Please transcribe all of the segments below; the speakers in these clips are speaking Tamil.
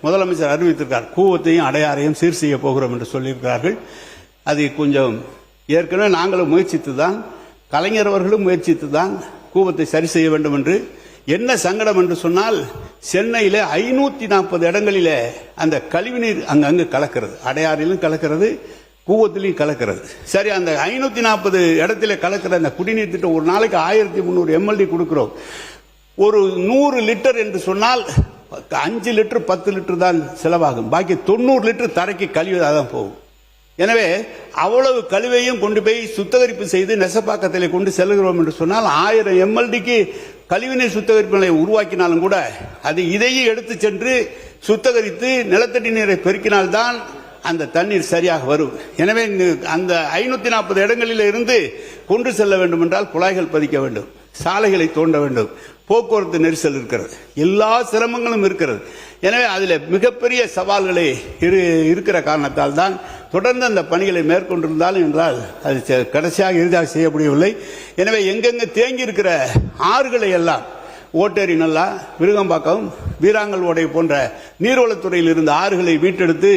முதலமைச்சர் அறிவித்திருக்கார். கூவத்தையும் அடையாறையும் சீர் செய்ய போகிறோம் என்று சொல்லியிருக்கிறார்கள். அது கொஞ்சம் ஏற்கனவே நாங்களும் முயற்சித்து தான், கலைஞர் அவர்களும் முயற்சித்து தான் கூவத்தை சரி செய்ய வேண்டும் என்று. என்ன சங்கடம் என்று சொன்னால், சென்னையில் 540 இடங்களிலே அந்த கழிவுநீர் அங்கங்கு கலக்கிறது. அடையாறிலும் கலக்கிறது, கூவத்திலையும் கலக்கிறது. சரி, அந்த 540 இடத்துல கலக்கிற அந்த குடிநீர் திட்டம் ஒரு நாளைக்கு 1300 MLD கொடுக்கிறோம். ஒரு 100 லிட்டர் என்று சொன்னால் 5 லிட்டர் 10 லிட்டர் தான் செலவாகும். பாக்கி 90 லிட்டர் தரைக்கு கழிவதாக தான் போகும். எனவே அவ்வளவு கழிவையும் கொண்டு போய் சுத்திகரிப்பு செய்து நெசப்பாக்கத்தில் கொண்டு செல்கிறோம் என்று சொன்னால் 1000 MLDக்கு கழிவுநீர் சுத்திகரிப்பு நிலையம் உருவாக்கினாலும் கூட அது இதையும் எடுத்து சென்று சுத்திகரித்து நிலத்தடி நீரை பெருக்கினால்தான் அந்த தண்ணீர் சரியாக வரும். எனவே அந்த 540 இடங்களில் இருந்து கொண்டு செல்ல வேண்டும் என்றால் குழாய்கள் பதிக்க வேண்டும், சாலைகளை தோண்ட வேண்டும், போக்குவரத்து நெரிசல் இருக்கிறது, எல்லா சிரமங்களும் இருக்கிறது. எனவே அதில் மிகப்பெரிய சவால்களை இருக்கிற காரணத்தால் தான் தொடர்ந்து அந்த பணிகளை மேற்கொண்டிருந்தாலும் என்றால் அது கடைசியாக இறுதியாக செய்ய முடியவில்லை. எனவே எங்கெங்க தேங்கி இருக்கிற ஆறுகளை எல்லாம் ஓட்டேரி நல்லா, விருகம்பாக்கம், வீராங்கல் ஓடை போன்ற நீர்வளத்துறையில் இருந்த ஆறுகளை மீட்டெடுத்து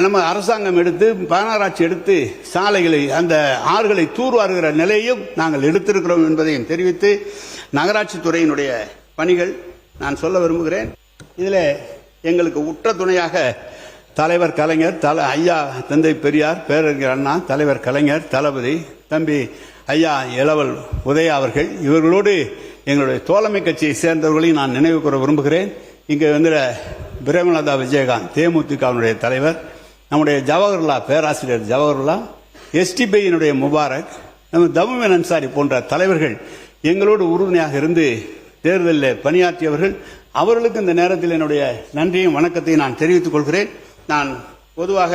நம்ம அரசாங்கம் எடுத்து, மாநகராட்சி எடுத்து சாலைகளை, அந்த ஆறுகளை தூர்வாருகிற நிலையும் நாங்கள் எடுத்திருக்கிறோம் என்பதையும் தெரிவித்து, நகராட்சி துறையினுடைய பணிகள் நான் சொல்ல விரும்புகிறேன். இதில் எங்களுக்கு உற்ற துணையாக தலைவர் கலைஞர், ஐயா தந்தை பெரியார், பேரறிஞர் அண்ணா, தலைவர் கலைஞர், தளபதி தம்பி ஐயா இளவல் உதயா அவர்கள், இவர்களோடு எங்களுடைய தோழமை கட்சியை சேர்ந்தவர்களையும் நான் நினைவு கூற விரும்புகிறேன். இங்கே வந்து பிரேமலதா விஜயகாந்த் தேமுதிகவினுடைய தலைவர், நம்முடைய ஜவஹர்லா பேராசிரியர் ஜவஹர்லா, எஸ்டிபியினுடைய முபாரக், நம்ம தமுமன் அன்சாரி போன்ற தலைவர்கள் எங்களோடு உறுதுணையாக இருந்து தேர்தலில் பணியாற்றியவர்கள். அவர்களுக்கு இந்த நேரத்தில் என்னுடைய நன்றியும் வணக்கத்தையும் நான் தெரிவித்துக் கொள்கிறேன். நான் பொதுவாக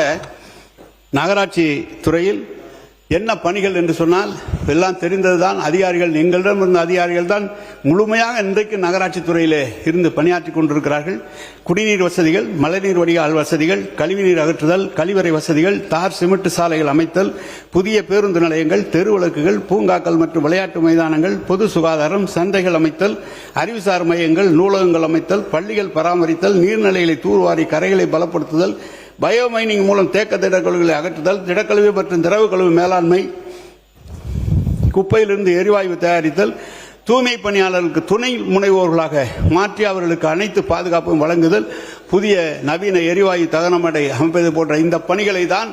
நகராட்சி துறையில் என்ன பணிகள் என்று சொன்னால் எல்லாம் தெரிந்ததுதான். அதிகாரிகள், எங்களிடம் இருந்த அதிகாரிகள் தான் முழுமையாக இன்றைக்கு நகராட்சி துறையிலே இருந்து பணியாற்றி கொண்டிருக்கிறார்கள். குடிநீர் வசதிகள், மழைநீர் வடிகால் வசதிகள், கழிவுநீர் அகற்றுதல், கழிவறை வசதிகள், தார் சிமெண்ட் சாலைகள் அமைத்தல், புதிய பேருந்து நிலையங்கள், தெருவிளக்குகள், பூங்காக்கள் மற்றும் விளையாட்டு மைதானங்கள், பொது சுகாதாரம், சந்தைகள் அமைத்தல், அறிவுசார் மையங்கள், நூலகங்கள் அமைத்தல், பள்ளிகள் பராமரித்தல், நீர்நிலைகளை தூர்வாரி கரைகளை பலப்படுத்துதல், பயோமைனிங் மூலம் தேக்க திடக்கழிவுகளை அகற்றுதல், திடக்கழிவு மற்றும் திரவ கழிவு மேலாண்மை, குப்பையிலிருந்து எரிவாயு தயாரித்தல், தூய்மை பணியாளர்களுக்கு துணை முனைவோர்களாக மாற்றி அவர்களுக்கு அனைத்து பாதுகாப்பும் வழங்குதல், புதிய நவீன எரிவாயு தகனமடை அமைப்பது போன்ற இந்த பணிகளை தான்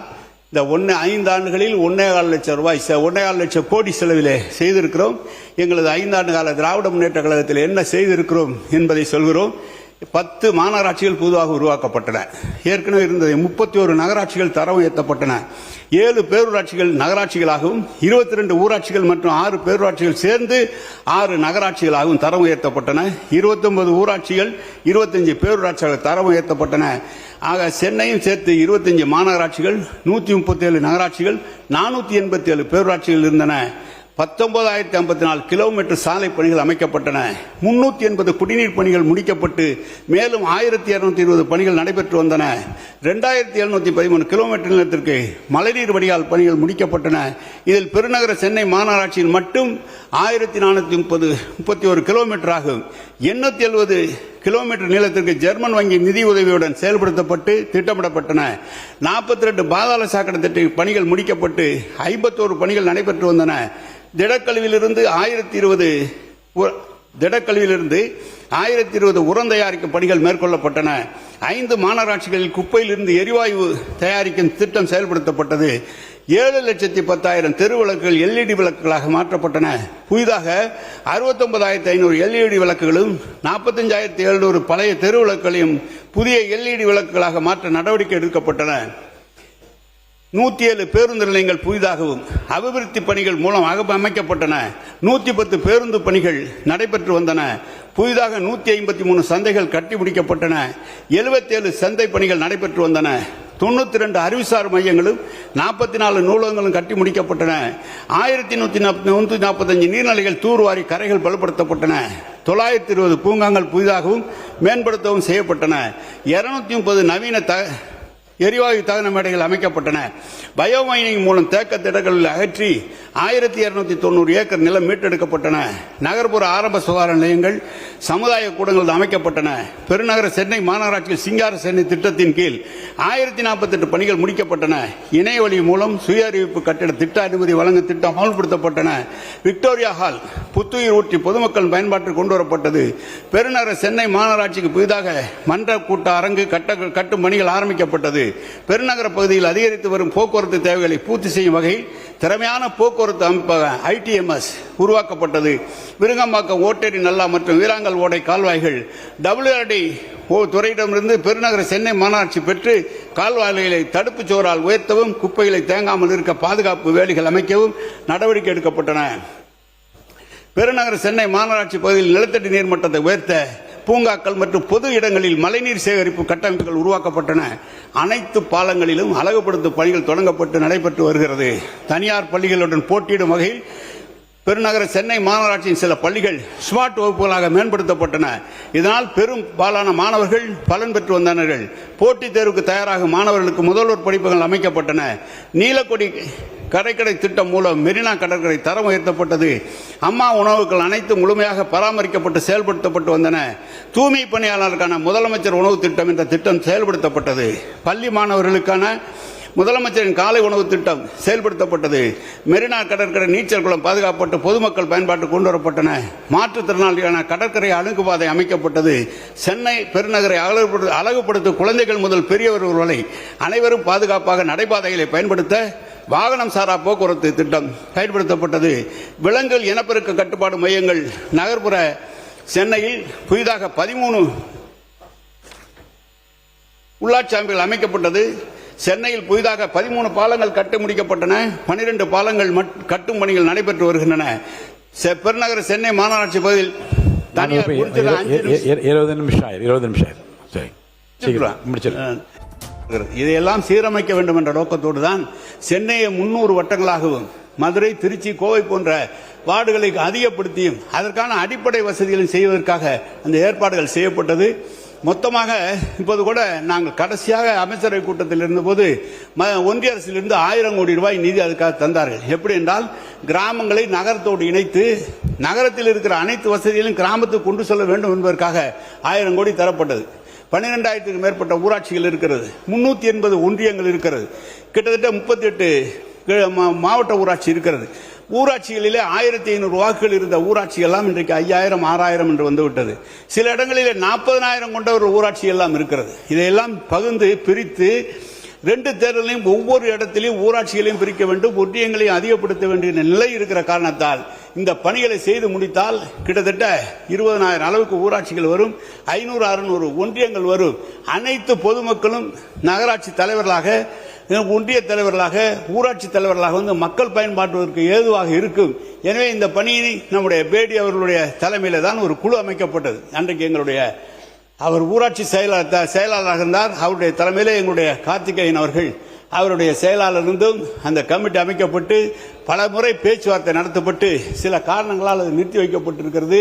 இந்த 5 ஆண்டுகளில் 1.25 லட்சம் ரூபாய், 1.25 லட்சம் கோடி செலவிலே செய்திருக்கிறோம். எங்களது 5 ஆண்டு கால திராவிட முன்னேற்ற கழகத்தில் என்ன செய்திருக்கிறோம் என்பதை சொல்கிறோம். 10 மாநகராட்சிகள் புதிதாக உருவாக்கப்பட்டன. ஏற்கனவே இருந்தது 31 நகராட்சிகள் தரம் உயர்த்தப்பட்டன. 7 பேரூராட்சிகள் நகராட்சிகளாகவும் 22 ஊராட்சிகள் மற்றும் 6 பேரூராட்சிகள் சேர்ந்து 6 நகராட்சிகளாகவும் தரம் உயர்த்தப்பட்டன. 29 ஊராட்சிகள் 25 பேரூராட்சிகள் தரம் உயர்த்தப்பட்டன. ஆக சென்னையும் சேர்த்து 25 மாநகராட்சிகள், 137 நகராட்சிகள், 487 பேரூராட்சிகள் இருந்தன. 19,054 கிலோமீட்டர் சாலை பணிகள் அமைக்கப்பட்டன. 380 குடிநீர் பணிகள் முடிக்கப்பட்டு மேலும் 1220 பணிகள் நடைபெற்று வந்தன. 2713 கிலோமீட்டர் நிலத்திற்கு மழைநீர் வடிகால் பணிகள் முடிக்கப்பட்டன. இதில் பெருநகர சென்னை மாநகராட்சியில் மட்டும் 1431 கிலோமீட்டர் ஆகும். 870 கிலோமீட்டர் நீளத்திற்கு ஜெர்மன் வங்கி நிதி உதவியுடன் செயல்படுத்தப்பட்டு திட்டமிடப்பட்டன. 42 பாதாள சாக்கடை திட்ட பணிகள் முடிக்கப்பட்டு 51 பணிகள் நடைபெற்று வந்தன. திடக்கழிவிலிருந்து 1020 உரம் தயாரிக்கும் பணிகள் மேற்கொள்ளப்பட்டன. 5 மாநகராட்சிகளில் குப்பையிலிருந்து எரிவாயு தயாரிக்கும் திட்டம் செயல்படுத்தப்பட்டது. 7,10,000 தெருவிளக்குகள் LED விளக்குகளாக மாற்றப்பட்டன. புதிதாக 69,500 LED விளக்குகளும் 45,700 பழைய தெருவிளக்குகளையும் புதிய LED விளக்குகளாக மாற்ற நடவடிக்கை எடுக்கப்பட்டன. 107 பேருந்து நிலையங்கள் புதிதாகவும் அபிவிருத்தி பணிகள் மூலம் அமைக்கப்பட்டன. 110 பேருந்து பணிகள் நடைபெற்று வந்தன. புதிதாக 153 சந்தைகள் கட்டி முடிக்கப்பட்டன. 77 சந்தை பணிகள் நடைபெற்று வந்தன. 92 அறிவுசார் மையங்களும் 44 நூலகங்களும் கட்டி முடிக்கப்பட்டன. 1145 நீர்நிலைகள் தூர்வாரி கரைகள் பலப்படுத்தப்பட்டன. 920 பூங்காங்கள் புதிதாகவும் மேம்படுத்தவும் செய்யப்பட்டன. 230 நவீன எரிவாயு தகன மேடைகள் அமைக்கப்பட்டன. பயோமைனிங் மூலம் தேக்க திடக்கழிவுகளை அகற்றி 1290 ஏக்கர் நிலம் மீட்டெடுக்கப்பட்டன. நகர்ப்புற ஆரம்ப சுகாதார நிலையங்கள், சமுதாய கூடங்கள் அமைக்கப்பட்டன. பெருநகர சென்னை மாநகராட்சியில் சிங்கார சென்னை திட்டத்தின் கீழ் 1048 பணிகள் முடிக்கப்பட்டன. இணைய வழி மூலம் சுய அறிவிப்பு கட்டிட திட்ட அனுமதி வழங்கும் திட்டம் அமல்படுத்தப்பட்டன. விக்டோரியா ஹால் புத்துயிர் ஊற்றி பொதுமக்கள் பயன்பாட்டிற்கு கொண்டு வரப்பட்டது. பெருநகர சென்னை மாநகராட்சிக்கு புதிதாக மன்ற கூட்ட அரங்கு கட்டும் பணிகள் ஆரம்பிக்கப்பட்டது. பெருநகர பகுதியில் அதிகரித்து வரும் போக்குவரத்து தேவைகளை பூர்த்தி செய்யும் வகையில் திறமையான போக்குவரத்து அமைப்பாக ITMS உருவாக்கப்பட்டது. விருங்கம்பாக்கம், ஓட்டேரி நல்லா மற்றும் வீராங்கல் ஓடை கால்வாய்கள் WRD துறையிடமிருந்து பெருநகர சென்னை மாநகராட்சி பெற்று கால்வாய்களை தடுப்புச் சுவரால் உயர்த்தவும், குப்பைகளை தேங்காமல் இருக்க பாதுகாப்பு வேலிகள் அமைக்கவும் நடவடிக்கை எடுக்கப்பட்டன. பெருநகர சென்னை மாநகராட்சி பகுதியில் நிலத்தடி நீர்மட்டத்தை உயர்த்த பூங்காக்கள் மற்றும் பொது இடங்களில் மழைநீர் சேகரிப்பு கட்டமைப்புகள் உருவாக்கப்பட்டன. அனைத்து பாலங்களிலும் அழகுபடுத்தும் பணிகள் தொடங்கப்பட்டு நடைபெற்று வருகிறது. தனியார் பள்ளிகளுடன் போட்டியிடும் வகையில் பெருநகர சென்னை மாநகராட்சியின் சில பள்ளிகள் ஸ்மார்ட் வகுப்புகளாக மேம்படுத்தப்பட்டன. இதனால் பெரும் பாலான மாணவர்கள் பலன் பெற்று வந்தனர். போட்டித் தேர்வுக்கு தயாராகும் மாணவர்களுக்கு முதல்வர் படிப்புகள் அமைக்கப்பட்டன. நீலக்கொடி கரைக்கடை திட்டம் மூலம் மெரினா கடற்கரை தரம் உயர்த்தப்பட்டது. அம்மா உணவுகள் அனைத்தும் முழுமையாக பராமரிக்கப்பட்டு செயல்படுத்தப்பட்டு வந்தன. தூய்மை பணியாளருக்கான முதலமைச்சர் உணவு திட்டம் என்ற திட்டம் செயல்படுத்தப்பட்டது. பள்ளி மாணவர்களுக்கான முதலமைச்சரின் காலை உணவு திட்டம் செயல்படுத்தப்பட்டது. மெரினா கடற்கரை நீச்சல் குளம் பாதுகாக்கப்பட்டு பொதுமக்கள் பயன்பாட்டு கொண்டு வரப்பட்டன. மாற்றுத்திறனாளியான கடற்கரை அணுகுபாதை அமைக்கப்பட்டது. சென்னை பெருநகரை அழகுபடுத்தும் குழந்தைகள் முதல் பெரியவர் வரை அனைவரும் பாதுகாப்பாக நடைபாதைகளை பயன்படுத்த வாகனம் சாரா போக்குவரத்து திட்டம் பயன்படுத்தப்பட்டது. விலங்குகள் இனப்பெருக்க கட்டுப்பாடு மையங்கள் நகர்ப்புற சென்னையில் புதிதாக 13 உள்ளாட்சி அமைப்புகள் அமைக்கப்பட்டது. சென்னையில் புதிதாக 13 பாலங்கள் கட்டி முடிக்கப்பட்டன. 12 பாலங்கள் கட்டும் பணிகள் நடைபெற்று வருகின்றன. பெருநகர சென்னை மாநகராட்சி பகுதியில் தனியார் 20 நிமிஷம் இதையெல்லாம் சீரமைக்க வேண்டும் என்ற நோக்கத்தோடு தான் சென்னையை 300 வட்டங்களாகவும் மதுரை, திருச்சி, கோவை போன்ற வார்டுகளை அதிகப்படுத்தியும் அதற்கான அடிப்படை வசதிகளை செய்வதற்காக அந்த ஏற்பாடுகள் செய்யப்பட்டது. மொத்தமாக இப்போது கூட நாங்கள் கடைசியாக அமைச்சரவை கூட்டத்தில் இருந்தபோது ஒன்றிய அரசிலிருந்து 1000 கோடி ரூபாய் நிதி அதுக்காக தந்தார்கள். எப்படி என்றால் கிராமங்களை நகரத்தோடு இணைத்து நகரத்தில் இருக்கிற அனைத்து வசதிகளையும் கிராமத்துக்கு கொண்டு செல்ல வேண்டும் என்பதற்காக 1000 கோடி தரப்பட்டது. 12,000க்கும் மேற்பட்ட ஊராட்சிகள் இருக்கிறது. 380 ஒன்றியங்கள் இருக்கிறது. கிட்டத்தட்ட 38 மாவட்ட ஊராட்சி இருக்கிறது. ஊராட்சிகளிலே 1500 வாக்குகள் இருந்த ஊராட்சி எல்லாம் இன்றைக்கு 5000, 6000 என்று வந்துவிட்டது. சில இடங்களிலே 40,000 கொண்ட ஒரு ஊராட்சி எல்லாம் இருக்கிறது. இதையெல்லாம் பகிர்ந்து பிரித்து 2 தேர்தலையும் ஒவ்வொரு இடத்திலையும் ஊராட்சிகளையும் பிரிக்க வேண்டும், ஒன்றியங்களையும் அதிகப்படுத்த வேண்டிய நிலை இருக்கிற காரணத்தால் இந்த பணிகளை செய்து முடித்தால் கிட்டத்தட்ட 20,000 அளவுக்கு ஊராட்சிகள் வரும், 500, 600 ஒன்றியங்கள் வரும். அனைத்து பொதுமக்களும் நகராட்சி தலைவர்களாக, ஒன்றிய தலைவர்களாக, ஊராட்சி தலைவர்களாக வந்து மக்கள் பயன்பாட்டுவதற்கு ஏதுவாக இருக்கும். எனவே இந்த பணியை நம்முடைய பேடி அவர்களுடைய தலைமையில் தான் ஒரு குழு அமைக்கப்பட்டது. அன்றைக்கு எங்களுடைய அவர் ஊராட்சி செயலாளராக இருந்தார். அவருடைய தலைமையிலே எங்களுடைய கார்த்திகேயன் அவர்கள் அவருடைய செயலாளர் இருந்தும் அந்த கமிட்டி அமைக்கப்பட்டு பல முறை பேச்சுவார்த்தை நடத்தப்பட்டு சில காரணங்களால் அது நிறுத்தி வைக்கப்பட்டிருக்கிறது.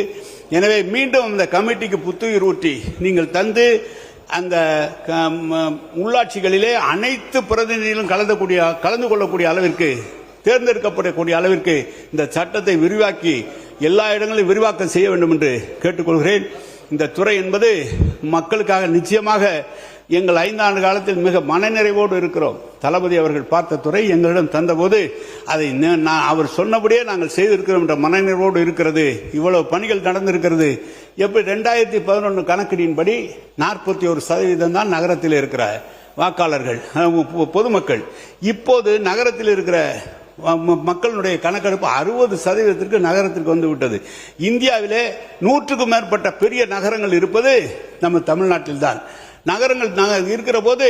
எனவே மீண்டும் அந்த கமிட்டிக்கு புத்துயிர் ஊற்றி நீங்கள் தந்து அந்த உள்ளாட்சிகளிலே அனைத்து பிரதிநிதிகளும் கலந்து கொள்ளக்கூடிய அளவிற்கு, தேர்ந்தெடுக்கப்படக்கூடிய அளவிற்கு இந்த சட்டத்தை விரிவாக்கி எல்லா இடங்களிலும் விரிவாக்கம் செய்ய வேண்டும் என்று கேட்டுக்கொள்கிறேன். இந்த துறை என்பது மக்களுக்காக நிச்சயமாக எங்கள் 5 ஆண்டு காலத்தில் மிக மனநிறைவோடு இருக்கிறோம். தளபதி அவர்கள் பார்த்த துறை எங்களிடம் தந்தபோது அதை அவர் சொன்னபடியே நாங்கள் செய்திருக்கிறோம் என்ற மனநிறைவோடு இருக்கிறது. இவ்வளவு பணிகள் நடந்திருக்கிறது. எப்படி 2011 கணக்கெடுப்பின்படி 41% தான் நகரத்தில் இருக்கிற வாக்காளர்கள், பொதுமக்கள். இப்போது நகரத்தில் இருக்கிற மக்களுடைய கணக்கெடுப்பு 60% நகரத்திற்கு வந்து விட்டது. இந்தியாவிலே 100க்கும் மேற்பட்ட பெரிய நகரங்கள் இருப்பது நம்ம தமிழ்நாட்டில் தான். நகரங்கள் இருக்கிற போது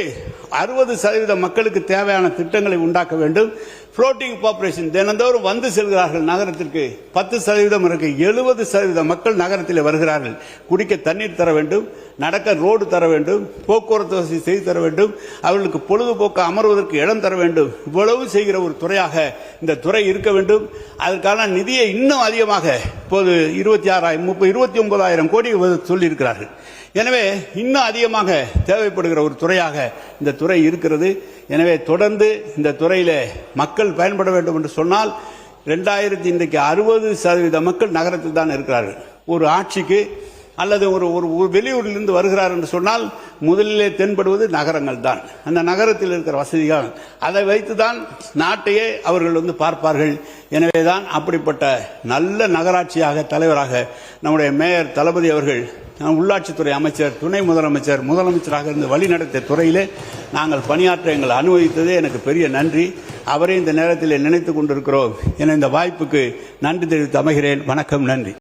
60% மக்களுக்கு தேவையான திட்டங்களை உண்டாக்க வேண்டும். புளோட்டிங் பாப்புலேஷன் தினந்தோறும் வந்து செல்கிறார்கள் நகரத்திற்கு 10% இருக்கு. 70% மக்கள் நகரத்தில் வருகிறார்கள். குடிக்க தண்ணீர் தர வேண்டும், நடக்க ரோடு தர வேண்டும், போக்குவரத்து வசதி செய்து தர வேண்டும், அவர்களுக்கு பொழுதுபோக்கு அமர்வதற்கு இடம் தர வேண்டும். இவ்வளவு செய்கிற ஒரு துறையாக இந்த துறை இருக்க வேண்டும். அதற்கான நிதியை இன்னும் அதிகமாக இப்போது 29,000 கோடி சொல்லியிருக்கிறார்கள். எனவே இன்னும் அதிகமாக தேவைப்படுகிற ஒரு துறையாக இந்த துறை இருக்கிறது. எனவே தொடர்ந்து இந்த துறையில மக்கள் பயன்பட வேண்டும் என்று சொன்னால் இன்றைக்கு 60% மக்கள் நகரத்தில் தான் இருக்கிறார்கள். ஒரு ஆட்சிக்கு அல்லது ஒரு ஒரு வெளியூரிலிருந்து வருகிறார் என்று சொன்னால் முதலிலே தென்படுவது நகரங்கள் தான். அந்த நகரத்தில் இருக்கிற வசதிகள், அதை வைத்துதான் நாட்டையே அவர்கள் பார்ப்பார்கள். எனவேதான் அப்படிப்பட்ட நல்ல நகராட்சியாக தலைவராக நம்முடைய மேயர் தளபதி அவர்கள் உள்ளாட்சித்துறை அமைச்சர், துணை முதலமைச்சர், முதலமைச்சராக இருந்து வழிநடத்திய துறையிலே நாங்கள் பணியாற்ற எங்களை அனுமதித்ததே எனக்கு பெரிய நன்றி. அவரே இந்த நேரத்தில் நினைத்துக் கொண்டிருக்கிறோம் என இந்த வாய்ப்புக்கு நன்றி தெரிவித்து அமைகிறேன். வணக்கம், நன்றி.